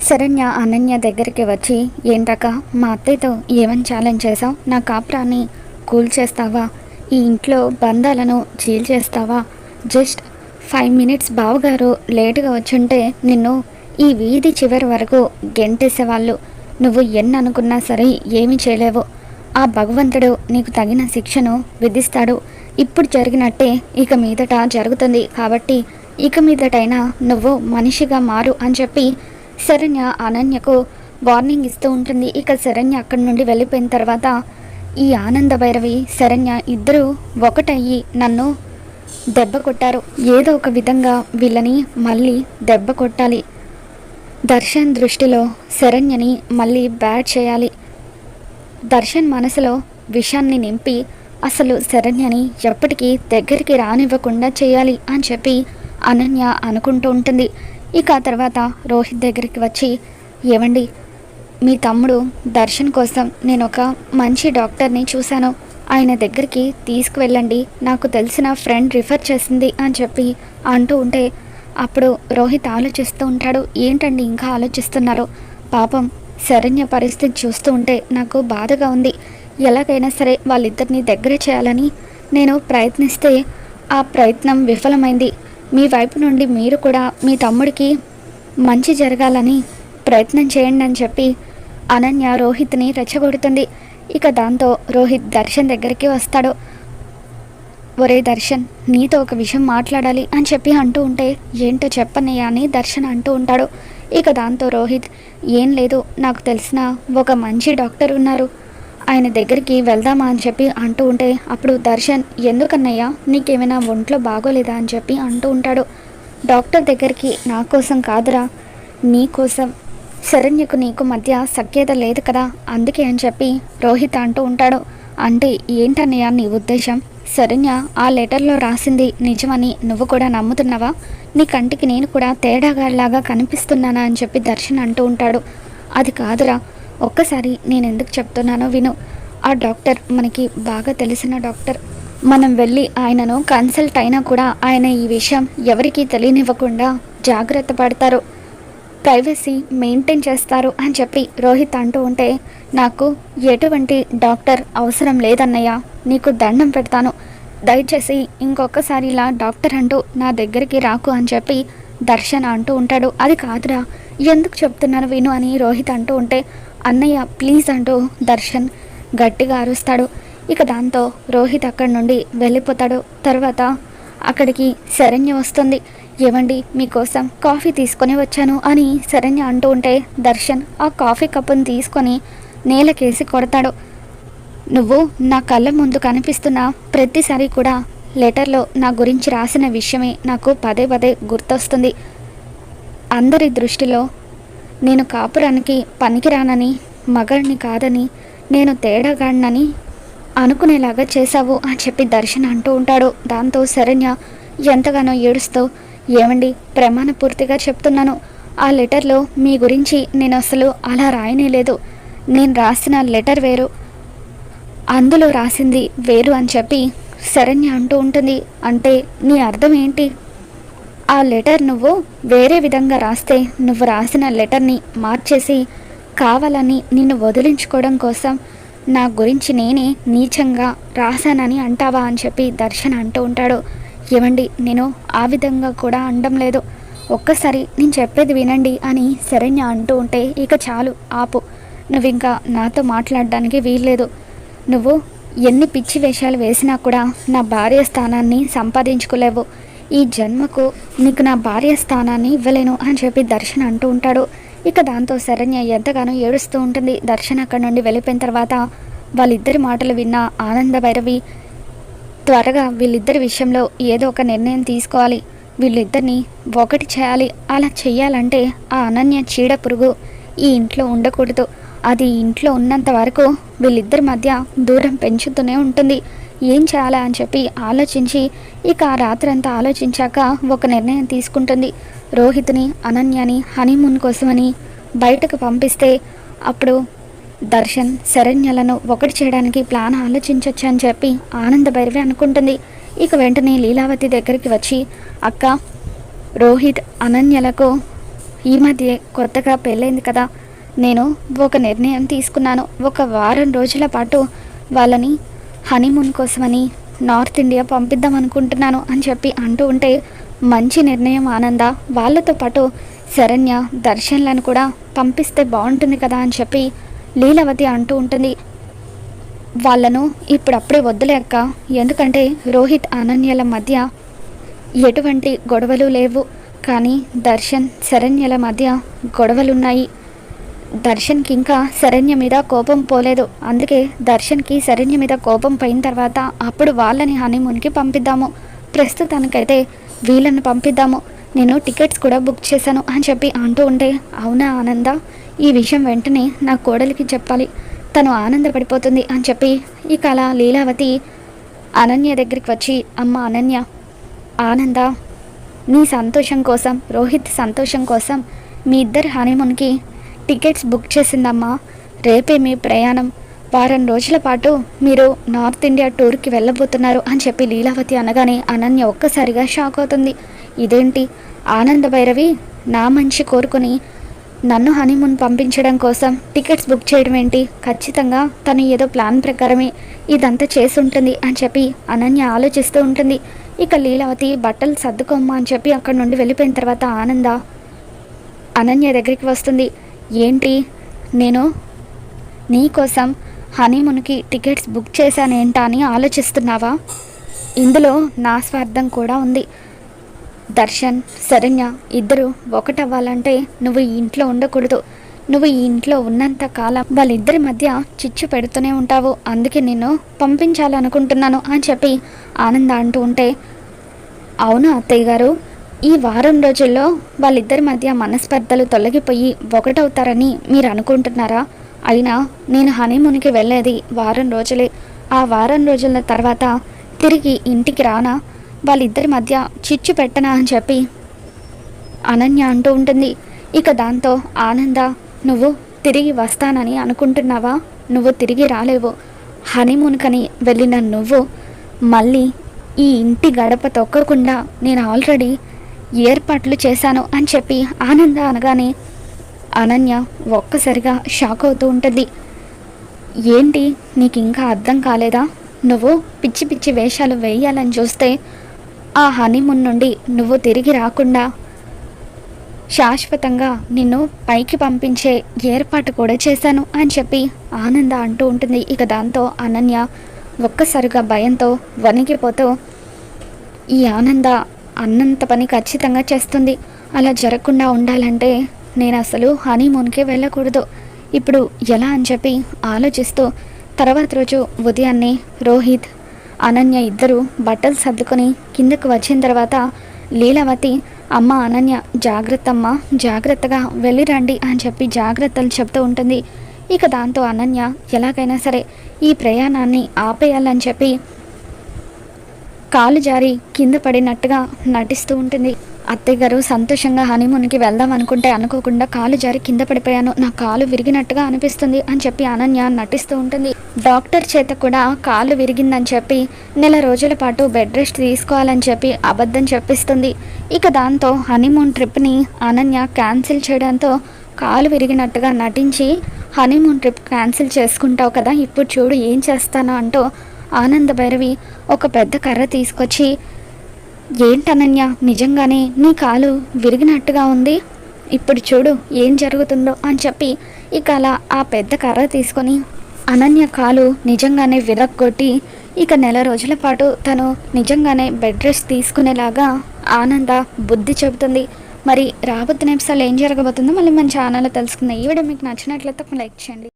శరణ్య అనన్య దగ్గరికి వచ్చి, ఏంటక్క మా అత్తయ్యతో ఏమని ఛాలెంజ్ చేసావు? నా కాపురాన్ని కూల్చేస్తావా? ఈ ఇంట్లో బంధాలను చీల్చేస్తావా? జస్ట్ 5 మినిట్స్ బావగారు లేటుగా వచ్చుంటే నిన్ను ఈ వీధి చివరి వరకు గెంటేసేవాళ్ళు. నువ్వు ఎన్ని అనుకున్నా సరే ఏమీ చేయలేవు. ఆ భగవంతుడు నీకు తగిన శిక్షను విధిస్తాడు. ఇప్పుడు జరిగినట్టే ఇక మీదట జరుగుతుంది. కాబట్టి ఇక మీదటైనా నువ్వు మనిషిగా మారు అని చెప్పి శరణ్య అనన్యకు వార్నింగ్ ఇస్తూ ఉంటుంది. ఇక శరణ్య అక్కడి నుండి వెళ్ళిపోయిన తర్వాత ఈ ఆనంద భైరవి శరణ్య ఇద్దరూ ఒకటయ్యి నన్ను దెబ్బ కొట్టారు. ఏదో ఒక విధంగా వీళ్ళని మళ్ళీ దెబ్బ కొట్టాలి. దర్శన్ దృష్టిలో శరణ్యని మళ్ళీ బ్యాడ్ చేయాలి. దర్శన్ మనసులో విషాన్ని నింపి అసలు శరణ్యని ఎప్పటికీ దగ్గరికి రానివ్వకుండా చేయాలి అని చెప్పి అనన్య అనుకుంటూ ఉంటుంది. ఇక ఆ తర్వాత రోహిత్ దగ్గరికి వచ్చి, ఏవండి మీ తమ్ముడు దర్శన్ కోసం నేను ఒక మంచి డాక్టర్ని చూశాను, ఆయన దగ్గరికి తీసుకువెళ్ళండి, నాకు తెలిసిన ఫ్రెండ్ రిఫర్ చేసింది అని చెప్పి అంటూ ఉంటే అప్పుడు రోహిత్ ఆలోచిస్తూ ఉంటాడు. ఏంటండి ఇంకా ఆలోచిస్తున్నారు? పాపం శరణ్య పరిస్థితి చూస్తూ ఉంటే నాకు బాధగా ఉంది. ఎలాగైనా సరే వాళ్ళిద్దరిని దగ్గర చేయాలని నేను ప్రయత్నిస్తే ఆ ప్రయత్నం విఫలమైంది. మీ వైపు నుండి మీరు కూడా మీ తమ్ముడికి మంచి జరగాలని ప్రయత్నం చేయండి అని చెప్పి అనన్య రోహిత్ని రెచ్చగొడుతుంది. ఇక దాంతో రోహిత్ దర్శన్ దగ్గరికి వస్తాడు. ఒరే దర్శన్, నీతో ఒక విషయం మాట్లాడాలి అని చెప్పి అంటూ ఉంటే, ఏంటో చెప్పన్నయ్య అని దర్శన్ అంటూ ఉంటాడు. ఇక దాంతో రోహిత్, ఏం లేదు, నాకు తెలిసిన ఒక మంచి డాక్టర్ ఉన్నారు, ఆయన దగ్గరికి వెళ్దామా అని చెప్పి అంటూ ఉంటే అప్పుడు దర్శన్, ఎందుకన్నయ్యా, నీకేమైనా ఒంట్లో బాగోలేదా అని చెప్పి అంటూ ఉంటాడు. డాక్టర్ దగ్గరికి నా కోసం కాదురా, నీ కోసం. శరణ్యకు నీకు మధ్య సఖ్యత లేదు కదా, అందుకే అని చెప్పి రోహిత్ అంటూ ఉంటాడు. అంటే ఏంటన్నయ్యా నీ ఉద్దేశం? శరణ్య ఆ లెటర్లో రాసింది నిజమని నువ్వు కూడా నమ్ముతున్నావా? నీ కంటికి నేను కూడా తేడాగాడిలాగా కనిపిస్తున్నానా అని చెప్పి దర్శన్ అంటూ ఉంటాడు. అది కాదురా, ఒక్కసారి నేను ఎందుకు చెప్తున్నానో విను. ఆ డాక్టర్ మనకి బాగా తెలిసిన డాక్టర్. మనం వెళ్ళి ఆయనను కన్సల్ట్ అయినా కూడా ఆయన ఈ విషయం ఎవరికీ తెలియనివ్వకుండా జాగ్రత్త పడతారు, ప్రైవసీ మెయింటైన్ చేస్తారు అని చెప్పి రోహిత్ అంటూ ఉంటే, నాకు ఎటువంటి డాక్టర్ అవసరం లేదన్నయ్య, నీకు దండం పెడతాను, దయచేసి ఇంకొకసారి ఇలా డాక్టర్ అంటూ నా దగ్గరికి రాకు అని చెప్పి దర్శన్ అంటూ ఉంటాడు. అది కాదురా, ఎందుకు చెప్తున్నారు విను అని రోహిత్ అంటూ ఉంటే, అన్నయ్య ప్లీజ్ అంటూ దర్శన్ గట్టిగా అరుస్తాడు. ఇక దాంతో రోహిత్ అక్కడి నుండి వెళ్ళిపోతాడు. తర్వాత అక్కడికి శరణ్య వస్తుంది. ఏమండి మీకోసం కాఫీ తీసుకొని వచ్చాను అని శరణ్య అంటూ ఉంటే దర్శన్ ఆ కాఫీ కప్పును తీసుకొని నేలకేసి కొడతాడు. నువ్వు నా కళ్ళ ముందు కనిపిస్తున్న ప్రతిసారి కూడా లెటర్లో నా గురించి రాసిన విషయమే నాకు పదే పదే గుర్తొస్తుంది. అందరి దృష్టిలో నేను కాపురానికి పనికిరానని, మగాడిని కాదని, నేను తేడాగాడినని అనుకునేలాగా చేశావు అని చెప్పి దర్శన్ అంటూ ఉంటాడు. దాంతో శరణ్య ఎంతగానో ఏడుస్తూ, ఏమండి ప్రమాణపూర్తిగా చెప్తున్నాను, ఆ లెటర్లో మీ గురించి నేను అసలు అలా రాయనే లేదు, నేను రాసిన లెటర్ వేరు, అందులో రాసింది వేరు అని చెప్పి శరణ్య అంటూ ఉంటుంది. అంటే నీ అర్థం ఏంటి? ఆ లెటర్ నువ్వు వేరే విధంగా రాస్తే నువ్వు రాసిన లెటర్ని మార్చేసి కావాలని నిన్ను వదిలించుకోవడం కోసం నా గురించి నేనే నీచంగా రాశానని అంటావా అని చెప్పి దర్శన్ అంటూ ఉంటాడు. ఏమండి నేను ఆ విధంగా కూడా అనడం లేదు, ఒక్కసారి నేను చెప్పేది వినండి అని శరణ్య అంటూ ఉంటే, ఇక చాలు ఆపు, నువ్వు ఇంకా నాతో మాట్లాడడానికి వీల్లేదు, నువ్వు ఎన్ని పిచ్చి వేషాలు వేసినా కూడా నా భార్య స్థానాన్ని సంపాదించుకోలేవు, ఈ జన్మకు నీకు నా భార్య స్థానాన్ని ఇవ్వలేను అని చెప్పి దర్శన్ అంటూ ఉంటాడు. ఇక దాంతో శరణ్య ఎంతగానో ఏడుస్తూ ఉంటుంది. దర్శన్ అక్కడి నుండి వెళ్ళిపోయిన తర్వాత వాళ్ళిద్దరి మాటలు విన్న ఆనంద భైరవి త్వరగా వీళ్ళిద్దరి విషయంలో ఏదో ఒక నిర్ణయం తీసుకోవాలి, వీళ్ళిద్దరిని ఒకటి చేయాలి. అలా చెయ్యాలంటే ఆ అనన్య చీడ పురుగు ఈ ఇంట్లో ఉండకూడదు, అది ఇంట్లో ఉన్నంత వరకు వీళ్ళిద్దరి మధ్య దూరం పెంచుతూనే ఉంటుంది. ఏం చేయాలా అని చెప్పి ఆలోచించి ఇక ఆ రాత్రంతా ఆలోచించాక ఒక నిర్ణయం తీసుకుంటుంది. రోహిత్ని అనన్యని హనీమూన్ కోసమని బయటకు పంపిస్తే అప్పుడు దర్శన్ శరణ్యలను ఒకటి చేయడానికి ప్లాన్ ఆలోచించవచ్చు అని చెప్పి ఆనంద భైరవి అనుకుంటుంది. ఇక వెంటనే లీలావతి దగ్గరికి వచ్చి, అక్క రోహిత్ అనన్యలకు ఈ మధ్య కొత్తగా పెళ్ళైంది కదా, నేను ఒక నిర్ణయం తీసుకున్నాను. ఒక వారం రోజుల పాటు వాళ్ళని హనీమూన్ కోసమని నార్త్ ఇండియా పంపిద్దాం అనుకుంటున్నాను అని చెప్పి అంటూ ఉంటే, మంచి నిర్ణయం ఆనంద, వాళ్ళతో పాటు శరణ్య దర్శన్లను కూడా పంపిస్తే బాగుంటుంది కదా అని చెప్పి లీలావతి అంటూ ఉంటుంది. వాళ్ళను ఇప్పుడప్పుడే వద్దులేక, ఎందుకంటే రోహిత్ అనన్యల మధ్య ఎటువంటి గొడవలు లేవు, కానీ దర్శన్ శరణ్యల మధ్య గొడవలున్నాయి. దర్శన్కి ఇంకా శరణ్య మీద కోపం పోలేదు. అందుకే దర్శన్కి శరణ్య మీద కోపం పోయిన తర్వాత అప్పుడు వాళ్ళని హనీమూన్కి పంపిద్దాము, ప్రస్తుతానికైతే వీళ్ళని పంపిద్దాము, నేను టికెట్స్ కూడా బుక్ చేశాను అని చెప్పి అంటూ ఉంటే, అవునా ఆనంద, ఈ విషయం వెంటనే నా కోడలికి చెప్పాలి, తను ఆనందపడిపోతుంది అని చెప్పి ఇక అలా లీలావతి అనన్య దగ్గరికి వచ్చి, అమ్మ అనన్య, ఆనంద నీ సంతోషం కోసం, రోహిత్ సంతోషం కోసం మీ ఇద్దరు హనీమూన్కి టికెట్స్ బుక్ చేసిందమ్మా. రేపే మీ ప్రయాణం, వారం రోజుల పాటు మీరు నార్త్ ఇండియా టూర్కి వెళ్ళబోతున్నారు అని చెప్పి లీలావతి అనగానే అనన్య ఒక్కసారిగా షాక్ అవుతుంది. ఇదేంటి ఆనంద భైరవి నా మంచి కోరుకుని నన్ను హనీమూన్ పంపించడం కోసం టికెట్స్ బుక్ చేయడం ఏంటి? ఖచ్చితంగా తను ఏదో ప్లాన్ ప్రకారమే ఇదంతా చేసి ఉంటుంది అని చెప్పి అనన్య ఆలోచిస్తూ ఉంటుంది. ఇక లీలావతి బట్టలు సర్దుకోమ్మా అని చెప్పి అక్కడి నుండి వెళ్ళిపోయిన తర్వాత ఆనంద అనన్య దగ్గరికి వస్తుంది. ఏంటి, నేను నీకోసం హనీమూన్కి టికెట్స్ బుక్ చేశానేంటా అని ఆలోచిస్తున్నావా? ఇందులో నా స్వార్థం కూడా ఉంది. దర్శన్ శరణ్య ఇద్దరు ఒకటవ్వాలంటే నువ్వు ఈ ఇంట్లో ఉండకూడదు. నువ్వు ఈ ఇంట్లో ఉన్నంత కాలం వాళ్ళిద్దరి మధ్య చిచ్చు పెడుతూనే ఉంటావు. అందుకే నేను పంపించాలనుకుంటున్నాను అని చెప్పి ఆనంద అంటూ ఉంటే, అవును అత్తయ్య గారు, ఈ వారం రోజుల్లో వాళ్ళిద్దరి మధ్య మనస్పర్ధలు తొలగిపోయి ఒకటవుతారని మీరు అనుకుంటున్నారా? అయినా నేను హనీమూన్కి వెళ్ళేది వారం రోజులే. ఆ వారం రోజుల తర్వాత తిరిగి ఇంటికి రానా? వాళ్ళిద్దరి మధ్య చిచ్చు పెట్టనా అని చెప్పి అనన్య అంటూ ఉంటుంది. ఇక దాంతో ఆనంద, నువ్వు తిరిగి వస్తానని అనుకుంటున్నావా? నువ్వు తిరిగి రాలేవు. హనీమూన్కని వెళ్ళిన నువ్వు మళ్ళీ ఈ ఇంటి గడప తొక్కకుండా నేను ఆల్రెడీ ఏర్పాట్లు చేశాను అని చెప్పి ఆనంద అనగానే అనన్య ఒక్కసారిగా షాక్ అవుతూ ఉంటుంది. ఏంటి, నీకు ఇంకా అర్థం కాలేదా? నువ్వు పిచ్చి పిచ్చి వేషాలు వేయాలని చూస్తే ఆ హనీమూన్ నుండి నువ్వు తిరిగి రాకుండా శాశ్వతంగా నిన్ను పైకి పంపించే ఏర్పాటు కూడా చేశాను అని చెప్పి ఆనంద అంటూ ఉంటుంది. ఇక దాంతో అనన్య ఒక్కసారిగా భయంతో వణికిపోతూ, ఈ ఆనంద అన్నంత పని ఖచ్చితంగా చేస్తుంది. అలా జరగకుండా ఉండాలంటే నేను అసలు హనీమూన్కే వెళ్ళకూడదు. ఇప్పుడు ఎలా అని చెప్పి ఆలోచిస్తూ తర్వాత రోజు ఉదయాన్నే రోహిత్ అనన్య ఇద్దరు బట్టలు సర్దుకొని కిందకు వచ్చిన తర్వాత లీలావతి, అమ్మ అనన్య జాగ్రత్త అమ్మ, జాగ్రత్తగా వెళ్ళిరండి అని చెప్పి జాగ్రత్తలు చెప్తూ ఉంటుంది. ఇక దాంతో అనన్య ఎలాగైనా సరే ఈ ప్రయాణాన్ని ఆపేయాలని చెప్పి కాలు జారి కింద పడినట్టుగా నటిస్తూ ఉంటుంది. అత్తయ్య గారు, సంతోషంగా హనీమూన్కి వెళ్దాం అనుకుంటే అనుకోకుండా కాలు జారి కింద పడిపోయాను, నా కాలు విరిగినట్టుగా అనిపిస్తుంది అని చెప్పి అనన్య నటిస్తూ ఉంటుంది. డాక్టర్ చేత కూడా కాలు విరిగిందని చెప్పి నెల రోజుల పాటు బెడ్ రెస్ట్ తీసుకోవాలని చెప్పి అబద్ధం చెప్పిస్తుంది. ఇక దాంతో హనీమూన్ ట్రిప్ని అనన్య క్యాన్సిల్ చేయడంతో కాలు విరిగినట్టుగా నటించి హనీమూన్ ట్రిప్ క్యాన్సిల్ చేసుకుంటావు కదా, ఇప్పుడు చూడు ఏం చేస్తాను అంటూ ఆనంద భైరవి ఒక పెద్ద కర్ర తీసుకొచ్చి, ఏంటనన్య నిజంగానే నీ కాలు విరిగినట్టుగా ఉంది, ఇప్పుడు చూడు ఏం జరుగుతుందో అని చెప్పి ఇక అలా ఆ పెద్ద కర్ర తీసుకొని అనన్య కాలు నిజంగానే విరగ్గొట్టి ఇక నెల రోజుల పాటు తను నిజంగానే బెడ్ రెస్ట్ తీసుకునేలాగా ఆనంద బుద్ధి చెబుతుంది. మరి రాబోతున్న నిమిషాలు ఏం జరగబోతుందో మళ్ళీ మన ఛానల్లో తెలుసుకుందాం. ఈ వీడియో మీకు నచ్చినట్లయితే లైక్ చేయండి.